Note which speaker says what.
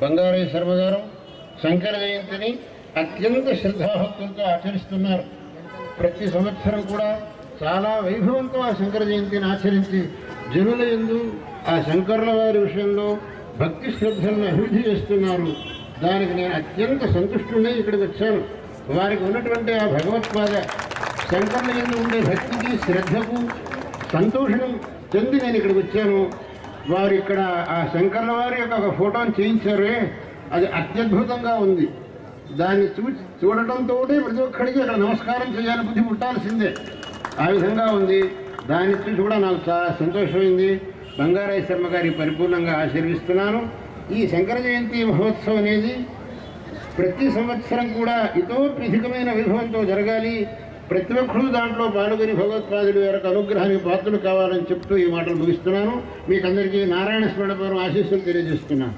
Speaker 1: బంగారయ్య శర్మ గారు శంకర జయంతిని అత్యంత శ్రద్ధాభక్తులతో ఆచరిస్తున్నారు. ప్రతి సంవత్సరం కూడా చాలా వైభవంతో ఆ శంకర జయంతిని ఆచరించి జనుల యందు ఆ శంకరుల వారి విషయంలో భక్తి శ్రద్ధలను అభివృద్ధి చేస్తున్నారు. దానికి నేను అత్యంత సంతుష్టుడై ఇక్కడికి వచ్చాను. వారికి ఉన్నటువంటి ఆ భగవత్పాద శంకరుల యందు ఉండే భక్తికి శ్రద్ధకు సంతోషం చెంది నేను ఇక్కడికి వచ్చాను. వారు ఇక్కడ ఆ శంకర్ల వారి యొక్క ఒక ఫోటోని చేయించారే, అది అత్యద్భుతంగా ఉంది. దాన్ని చూడటంతో ప్రతి ఒక్కడికి అక్కడ నమస్కారం చేయాలని బుద్ధి పుట్టాల్సిందే. ఆ విధంగా ఉంది. దాన్ని చూసి కూడా నాకు చాలా సంతోషమైంది. బంగారయ్య శర్మ గారికి పరిపూర్ణంగా ఆశీర్విస్తున్నాను. ఈ శంకర జయంతి మహోత్సవం అనేది ప్రతి సంవత్సరం కూడా ఇతోత్ప్రధికమైన వైభవంతో జరగాలి. ప్రతి ఒక్కరూ దాంట్లో పాల్గొని భగవత్పాదుడి యొక్క అనుగ్రహానికి పాత్రలు కావాలని చెప్తూ ఈ మాటలు ముగిస్తున్నాను. మీకందరికీ నారాయణ స్మరణ పూర్వం ఆశీస్సులు తెలియజేస్తున్నాను.